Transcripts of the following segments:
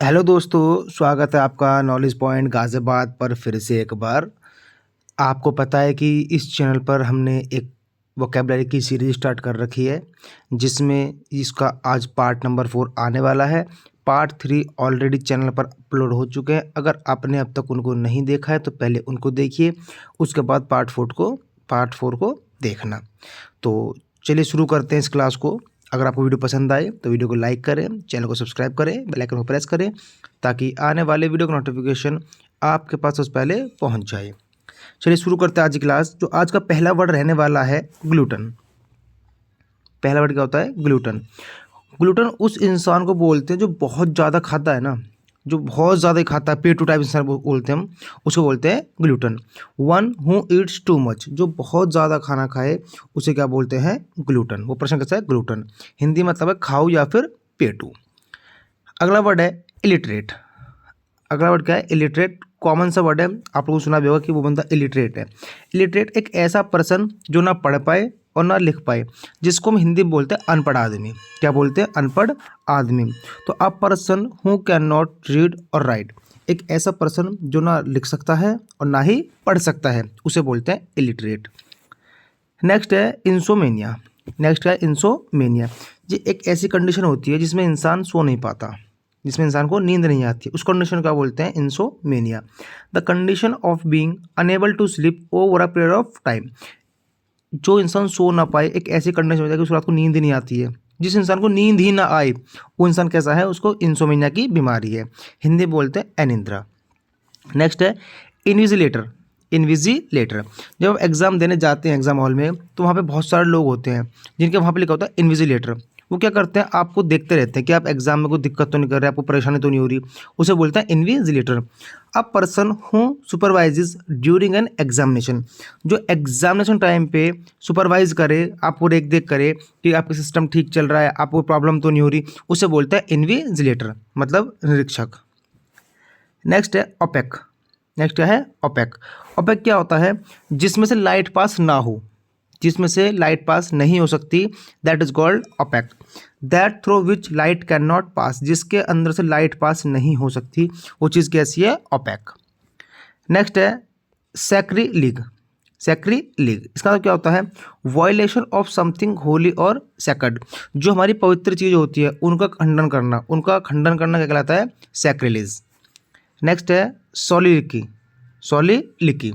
Hello दोस्तों, स्वागत है आपका नॉलेज पॉइंट गाज़ियाबाद पर फिर से एक बार। आपको पता है कि इस चैनल पर हमने एक वोकैबुलरी की सीरीज़ स्टार्ट कर रखी है, जिसमें इसका आज पार्ट नंबर 4 आने वाला है। पार्ट 3 ऑलरेडी चैनल पर अपलोड हो चुके हैं। अगर आपने अब तक उनको नहीं देखा है तो पहले उनको देखिए, उसके बाद पार्ट 4 को देखना। तो चलिए शुरू करते हैं इस क्लास को। अगर आपको वीडियो पसंद आए तो वीडियो को लाइक करें, चैनल को सब्सक्राइब करें, बेल आइकन को प्रेस करें ताकि आने वाले वीडियो का नोटिफिकेशन आपके पास सबसे पहले पहुंच जाए। चलिए शुरू करते हैं आज की क्लास। जो आज का पहला वर्ड रहने वाला है ग्लूटन। पहला वर्ड क्या होता है? ग्लूटन। ग्लूटन उस इंसान को बोलते हैं जो बहुत ज़्यादा खाता है ना, जो बहुत ज़्यादा खाता है, पे टू टाइप इंसान बोलते हैं हम, उसको बोलते हैं gluten. One who Yeats too much, जो बहुत ज़्यादा खाना खाए उसे क्या बोलते हैं? ग्लूटन। वो प्रश्न कैसा है? ग्लूटन। हिंदी मतलब है खाऊ या फिर पेटू। अगला वर्ड है इलिटरेट। अगला वर्ड क्या है? इलिटरेट। कॉमन सा वर्ड है, आप लोगों को सुना भी होगा कि वो बंदा इलिटरेट है। इलिटरेट एक ऐसा पर्सन जो ना पढ़ पाए और ना लिख पाए, जिसको हम हिंदी में बोलते हैं अनपढ़ आदमी। क्या बोलते हैं? अनपढ़ आदमी। तो a person who can not read और राइट, एक ऐसा पर्सन जो ना लिख सकता है और ना ही पढ़ सकता है, उसे बोलते हैं इलिटरेट। नेक्स्ट है इंसोमेनिया। नेक्स्ट है इंसोमेनिया। ये एक ऐसी कंडीशन होती है जिसमें इंसान सो नहीं पाता, जिसमें इंसान को नींद नहीं आती है, उस कंडीशन को क्या बोलते हैं? Insomnia. The condition of being unable to sleep over a period of time. जो इंसान सो ना पाए, एक ऐसी कंडीशन होती है कि उसको रात को नींद ही नहीं आती है, जिस इंसान को नींद ही ना आए वो इंसान कैसा है? उसको इंसोमेनिया की बीमारी है। हिंदी बोलते हैं अनिद्रा। नेक्स्ट है इन्विजिलेटर। इन्विजिलेटर, जब आप एग्ज़ाम देने जाते हैं एग्जाम हॉल में, तो वहाँ पे बहुत सारे लोग होते हैं जिनके वहाँ पे लिखा होता है इन्विजिलेटर। वो क्या करते हैं? आपको देखते रहते हैं कि आप एग्जाम में कोई दिक्कत तो नहीं कर रहे, आपको परेशानी तो नहीं हो रही, उसे बोलते हैं invigilator. A person who supervises during an examination, जो एग्जामिनेशन टाइम पे सुपरवाइज करे, आपको देख देख करे कि आपका सिस्टम ठीक चल रहा है, आपको प्रॉब्लम तो नहीं हो रही, उसे बोलते हैं इन्विजिलेटर, मतलब निरीक्षक। नेक्स्ट है ओपेक। नेक्स्ट क्या है? ओपेक। ओपेक क्या होता है? जिसमें से लाइट पास ना हो, जिसमें से लाइट पास नहीं हो सकती, that is called opaque. That through which light can not pass, जिसके अंदर से लाइट पास नहीं हो सकती, वो चीज़ कैसी है? ओपेक। नेक्स्ट है सैक्रिलीग। सैक्रिलीग, इसका मतलब क्या होता है? वायलेशन ऑफ समथिंग होली और सैक्रेड, जो हमारी पवित्र चीज़ होती है उनका खंडन करना, उनका खंडन करना क्या कहलाता है? सैक्रिलीज। नेक्स्ट है सोलिलिकी। सोलिलिकी,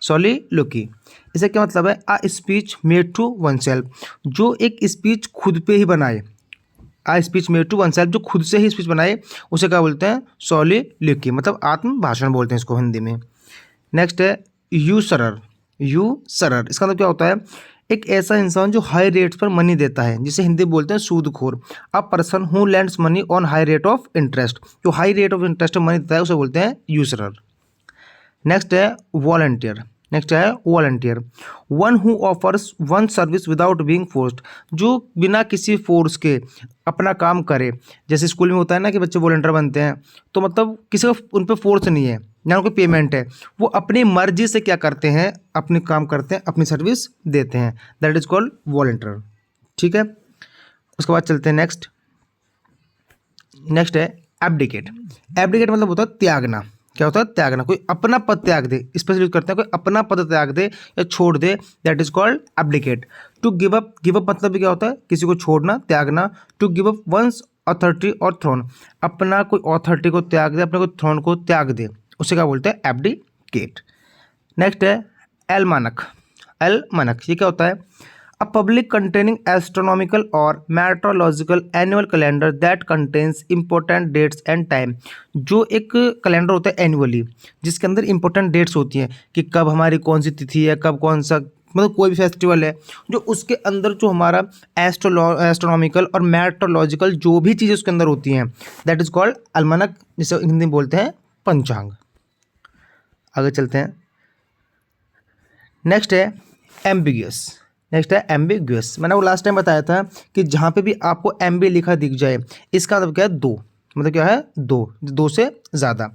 सोलिलुकी, इसका क्या मतलब है? A speech made to oneself, जो एक स्पीच खुद पे ही बनाए। A speech made to oneself, जो खुद से ही स्पीच बनाए, उसे क्या बोलते हैं? सोलिलिकी, मतलब आत्म भाषण बोलते हैं इसको हिंदी में। नेक्स्ट है यूसरर। यूसरर, इसका मतलब क्या होता है? एक ऐसा इंसान जो हाई रेट्स पर मनी देता है, जिसे हिंदी बोलते हैं सूदखोर। A person who lends money on high rate of interest, जो हाई रेट ऑफ इंटरेस्ट में मनी देता है उसे बोलते हैं यूसरर। नेक्स्ट है वॉलंटियर। नेक्स्ट है volunteer. One who offers one service without being forced, जो बिना किसी फोर्स के अपना काम करे। जैसे स्कूल में होता है ना कि बच्चे वॉलंटियर बनते हैं, तो मतलब किसी का उन पर फोर्स नहीं है, ना उनको पेमेंट है, वो अपनी मर्जी से क्या करते हैं? अपने काम करते हैं, अपनी सर्विस देते हैं, दैट इज कॉल्ड वॉलंटियर। ठीक है, उसके बाद चलते हैं नेक्स्ट। नेक्स्ट है एब्डिकेट। एब्डिकेट मतलब होता है त्यागना। क्या होता है? त्यागना। कोई अपना पद त्याग दे, स्पेशली यूज करते हैं, कोई अपना पद त्याग दे या छोड़ दे, that is called abdicate. To give up. Give up मतलब भी क्या होता है? किसी को छोड़ना, त्यागना। To give up one's authority or throne, अपना कोई अथॉरिटी को त्याग दे, अपने कोई थ्रोन को त्याग दे, उसे क्या बोलते हैं? एब्डिकेट। नेक्स्ट है एलमानक। एलमानक, ये क्या होता है? अ पब्लिक कंटेनिंग एस्ट्रोनॉमिकल और meteorological annual calendar that contains important dates and time, जो एक कैलेंडर होता है एनुअली, जिसके अंदर इंपॉर्टेंट डेट्स होती हैं कि कब हमारी कौन सी तिथि है, कब कौन सा, मतलब कोई भी फेस्टिवल है, जो उसके अंदर जो हमारा एस्ट्रोनॉमिकल और मेट्रोलॉजिकल जो भी चीज़ें उसके अंदर होती हैं, दैट इज कॉल्ड अलमनक, जिसे हिंदी में बोलते हैं पंचांग। आगे चलते हैं। नेक्स्ट है एम्बिगियस। नेक्स्ट है एम्बिगियस। मैंने वो लास्ट टाइम बताया था कि जहाँ पे भी आपको एम्बी लिखा दिख जाए, इसका मतलब क्या है? दो। मतलब क्या है? दो, दो से ज़्यादा।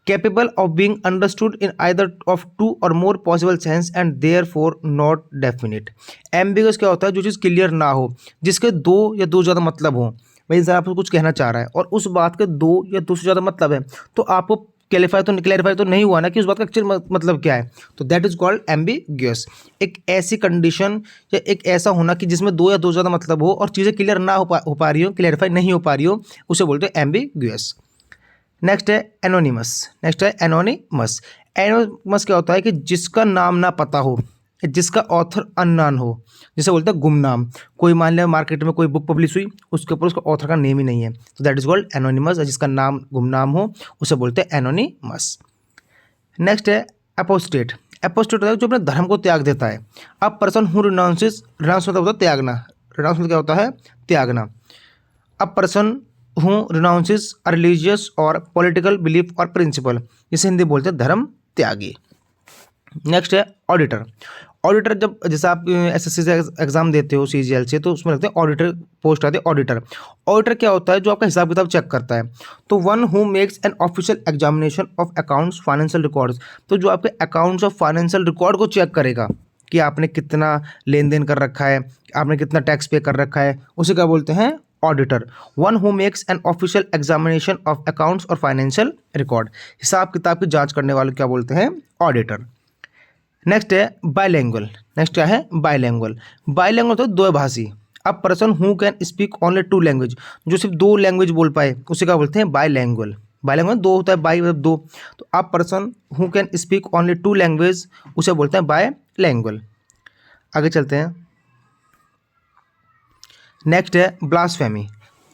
Capable of being understood in either of two or more possible sense and therefore not definite. Ambiguous क्या होता है? जो चीज़ क्लियर ना हो, जिसके दो या दो ज़्यादा मतलब हो, भाई इंसान आपको कुछ कहना चाह रहा है और उस बात के दो या दो से ज़्यादा मतलब है, तो आपको क्लैरिफाई तो नहीं हुआ ना कि उस बात का एक्चुअल मतलब क्या है, तो दैट इज कॉल्ड एम्बिग्यूअस। एक ऐसी कंडीशन या एक ऐसा होना कि जिसमें दो या दो से ज़्यादा मतलब हो और चीज़ें क्लियर ना हो पा रही हो, क्लैरिफाई नहीं हो पा रही हो, उसे बोलते हैं एम्बिग्यूअस। नेक्स्ट है एनोनिमस। नेक्स्ट है एनोनिमस। एनोनिमस क्या होता है कि जिसका नाम ना पता हो, जिसका ऑथर अननोन हो, जिसे बोलते हैं गुमनाम। कोई मान लिया मार्केट में कोई बुक पब्लिश हुई, उसके ऊपर उसका ऑथर का नेम ही नहीं है, तो दैट इज कॉल्ड एनोनिमस। जिसका नाम गुमनाम हो उसे बोलते हैं एनोनिमस। नेक्स्ट है एपोस्टेट। एपोस्टेट होता है जो अपने धर्म को त्याग देता है। अ पर्सन हु रिनाउंसेस, रिनाउंस मतलब होता है त्यागना, रिनाउंस मतलब क्या होता है, त्यागना। अ person who renounces a religious और पॉलिटिकल बिलीफ और प्रिंसिपल, जिसे हिंदी बोलते हैं धर्म त्यागी। नेक्स्ट है ऑडिटर। ऑडिटर, जब जैसे आप एसएससी से एग्जाम देते हो सीजीएल से, तो उसमें लगते हैं ऑडिटर, पोस्ट आती है ऑडिटर। ऑडिटर क्या होता है, जो आपका हिसाब किताब चेक करता है। तो one who makes an official examination of accounts financial records, तो जो आपके अकाउंट्स ऑफ फाइनेंशियल रिकॉर्ड को चेक करेगा कि आपने कितना लेन देन कर रखा है, आपने कितना टैक्स पे कर रखा है, उसे क्या बोलते हैं, auditor. One who makes an official examination of accounts और फाइनेंशियल रिकॉर्ड, हिसाब किताब की जांच करने वाले क्या बोलते हैं, ऑडिटर। नेक्स्ट है बाइलैंग्वेज। नेक्स्ट क्या है, बाइलैंग्वेज। बाइलैंग्वेज तो द्विभाषी। A person who can speak only two language, जो सिर्फ दो लैंग्वेज बोल पाए उसे क्या बोलते हैं, बाइलैंग्वेज। बाइलैंग्वेज दो होता है, बाई मतलब दो, तो a person who can speak only two language उसे बोलते हैं बाइलैंग्वेज। आगे चलते हैं। नेक्स्ट है ब्लास्फेमी।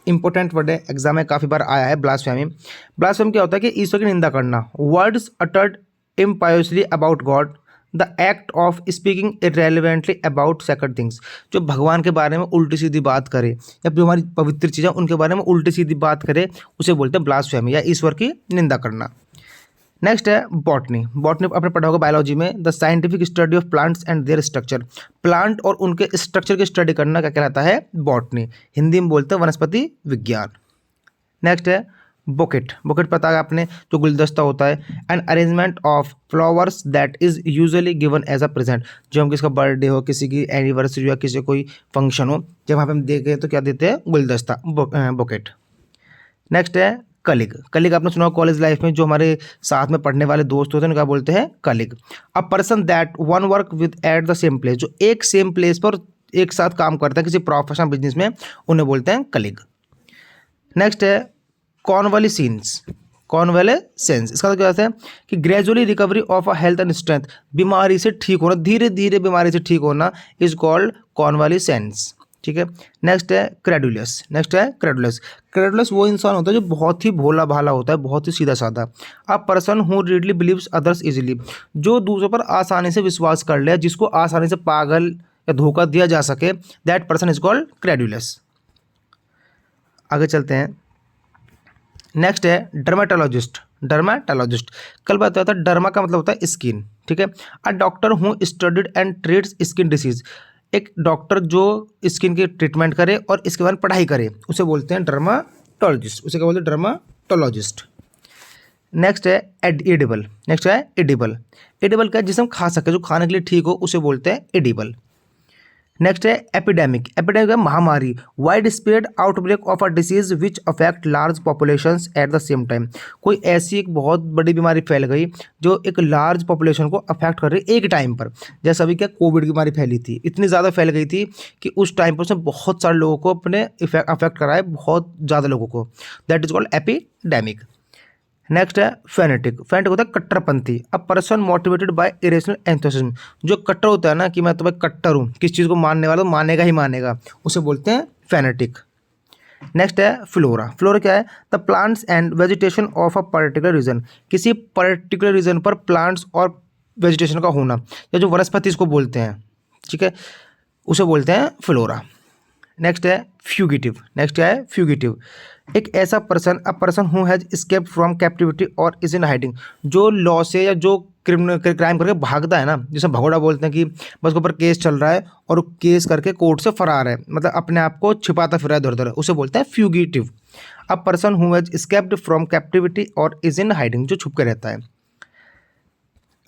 इंपॉर्टेंट वर्ड है, एग्जाम में काफ़ी बार आया है ब्लास्फेमी। ब्लास्फेमी क्या होता है कि ईश्वर की निंदा करना। Words uttered impiously about God, the act of speaking irrelevantly about sacred things, जो भगवान के बारे में उल्टी सीधी बात करे या जो हमारी पवित्र चीज़ें उनके बारे में उल्टी सीधी बात करे, उसे बोलते हैं ब्लास्फेमी या ईश्वर की निंदा करना। नेक्स्ट है बॉटनी। बॉटनी आपने पढ़ा होगा बायोलॉजी में, the scientific study of plants and there structure. Plant और उनके स्ट्रक्चर की स्टडी करना क्या कहलाता है, बॉटनी। हिंदी में बोलते हैं वनस्पति विज्ञान। नेक्स्ट है बोकेट। बोकेट पता है आपने, जो गुलदस्ता होता है, an arrangement of flowers that is usually given as a present, जो हम किसी का बर्थडे हो, किसी की एनिवर्सरी या किसी कोई फंक्शन हो, जब वहाँ पे हम देखें तो क्या देते हैं, गुलदस्ता, बोकेट। नेक्स्ट है कलिग। कलिग आपने सुना कॉलेज लाइफ में, जो हमारे साथ में पढ़ने वाले दोस्त होते हैं उन्हें क्या बोलते हैं, colleague. A person that one work with at the same place, जो एक सेम प्लेस पर एक साथ काम करता है किसी प्रोफेशनल बिजनेस में, उन्हें बोलते हैं कलिग। नेक्स्ट है कॉन्वलिसेंस। कॉन्वलेसेंस, इसका मतलब क्या होता है कि gradually recovery of a health and strength, बीमारी से ठीक होना, धीरे धीरे बीमारी से ठीक होना, इज कॉल्ड कॉन्वलिसेंस। ठीक है। नेक्स्ट है क्रेडुलस। नेक्स्ट है क्रेडुलस। क्रेडुलस वो इंसान होता है जो बहुत ही भोला भाला होता है, बहुत ही सीधा साधा। A person who readily believes others easily, जो दूसरों पर आसानी से विश्वास कर ले, जिसको आसानी से पागल या धोखा दिया जा सके, that person is called credulous. आगे चलते हैं। नेक्स्ट है डर्मेटोलॉजिस्ट। डर्मेटोलॉजिस्ट, कल बताया था डर्मा का मतलब होता है स्किन। ठीक है। A doctor who studied and treats skin disease, एक डॉक्टर जो स्किन की ट्रीटमेंट करे और इसके बारे में पढ़ाई करे, उसे बोलते हैं डर्माटोलॉजिस्ट। उसे क्या बोलते हैं, डर्माटोलॉजिस्ट। नेक्स्ट है एडिबल। नेक्स्ट है एडिबल। एडिबल क्या है, जिसे हम खा सके, जो खाने के लिए ठीक हो, उसे बोलते हैं एडिबल। नेक्स्ट है एपिडेमिक। एपिडेमिक है महामारी, wide spread outbreak of a disease which affect large populations at the same time, कोई ऐसी एक बहुत बड़ी बीमारी फैल गई जो एक लार्ज पॉपुलेशन को अफेक्ट कर रही है एक टाइम पर। जैसे अभी क्या कोविड की बीमारी फैली थी, इतनी ज़्यादा फैल गई थी कि उस टाइम पर उसने बहुत सारे लोगों को अपने अफेक्ट करा है, बहुत ज़्यादा लोगों को, that is called epidemic. Next है फैनेटिक। फैनेटिक होता है कट्टरपंथी, a person motivated by irrational enthusiasm, जो कट्टर होता है ना कि मैं तो भाई कट्टर हूँ, किस चीज़ को मानने वाला, तो मानेगा ही मानेगा, उसे बोलते हैं फैनेटिक। नेक्स्ट है फ्लोरा। फ्लोरा क्या है, the plants and vegetation of a particular region, किसी पर्टिकुलर रीजन पर प्लांट्स और वेजिटेशन का होना, या जो वनस्पति इसको बोलते हैं, ठीक है, उसे बोलते हैं फ्लोरा। नेक्स्ट है फ्यूगिटिव। नेक्स्ट क्या है फ्यूगिटिव, एक ऐसा person, a person who has escaped from captivity और इज इन हाइडिंग, जो लॉ से या जो क्राइम करके भागता है ना, जिसे भगोड़ा बोलते हैं, कि बस उसके ऊपर केस चल रहा है और केस करके कोर्ट से फरार है, मतलब अपने आप को छिपाता फिर रहा है इधर उधर, उसे बोलते हैं fugitive. A person who has escaped from captivity और इज इन हाइडिंग, जो छुप के रहता है।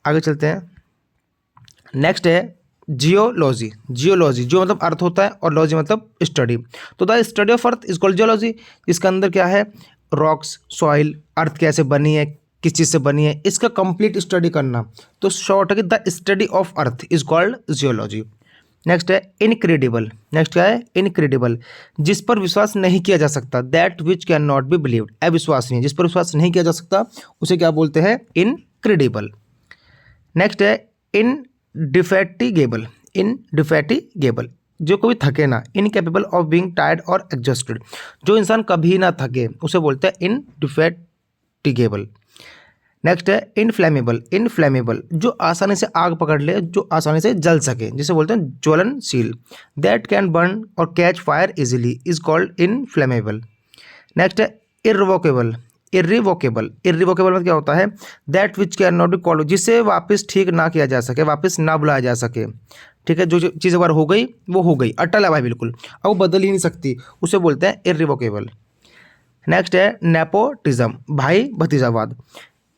आगे चलते हैं। नेक्स्ट है जियोलॉजी। जियोलॉजी जो मतलब अर्थ होता है और लॉजी मतलब स्टडी। तो the study of earth is called geology. इसके अंदर क्या है, रॉक्स, सॉइल, अर्थ कैसे बनी है, किस चीज़ से बनी है, इसका कंप्लीट स्टडी करना। तो शॉर्ट है कि the study of earth is called geology. Next है इनक्रेडिबल। नेक्स्ट क्या है, इनक्रेडिबल, जिस पर विश्वास नहीं किया जा सकता, that which can not be believed, अविश्वसनीय, जिस पर विश्वास नहीं किया जा सकता उसे क्या बोलते हैं, इनक्रेडिबल। नेक्स्ट है इनडिफैटिगेबल। इनडिफैटिगेबल, जो कभी थके ना, इनकेपेबल ऑफ बीइंग टायर्ड और एग्जॉस्टेड, जो इंसान कभी ना थके उसे बोलते हैं इनडिफैटिगेबल। नेक्स्ट है इनफ्लेमेबल। इनफ्लेमेबल, जो आसानी से आग पकड़ ले, जो आसानी से जल सके, जिसे बोलते हैं ज्वलनशील। दैट कैन बर्न और catch fire easily is called inflammable. Next है इरवोकेबल। इरिवोकेबल। इरिवोकेबल मतलब क्या होता है, that which can not be called, जिसे वापस ठीक ना किया जा सके, वापस ना बुलाया जा सके। ठीक है, जो चीज़ एक बार हो गई वो हो गई, अटल है भाई बिल्कुल, अब वो बदल ही नहीं सकती, उसे बोलते हैं इरिवोकेबल। नेक्स्ट है नेपोटिज्म, भाई भतीजावाद।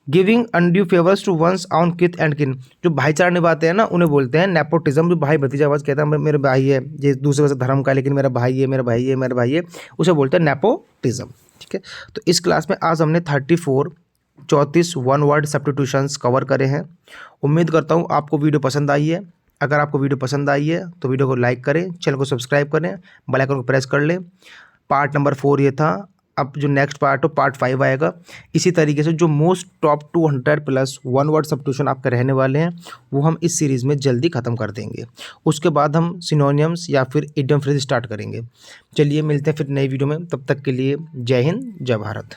Giving undue favours to one's on kith and kin, जो भाईचारा निभाते हैं ना उन्हें बोलते हैं नेपोटिज्म। जो भाई भतीजावाद कहता है मेरे भाई है, ये दूसरे से धर्म का है लेकिन मेरा भाई है, मेरा भाई है, मेरा भाई है, उसे बोलते हैं नेपोटिज्म। ठीक है, तो इस क्लास में आज हमने 34 वन वर्ड सब्स्टिट्यूशंस कवर करे हैं। उम्मीद करता हूँ आपको वीडियो पसंद आई है। अगर आपको वीडियो पसंद आई है तो वीडियो को लाइक करें, चैनल को सब्सक्राइब करें, बेल आइकन को प्रेस कर लें। पार्ट नंबर 4 ये था। अब जो नेक्स्ट पार्ट हो पार्ट 5 आएगा। इसी तरीके से जो most top 200+ one word substitution आपके रहने वाले हैं वो हम इस सीरीज़ में जल्दी ख़त्म कर देंगे। उसके बाद हम सिनोनियम्स या फिर इडियम फ्रेज स्टार्ट करेंगे। चलिए मिलते हैं फिर नई वीडियो में, तब तक के लिए जय हिंद, जय भारत।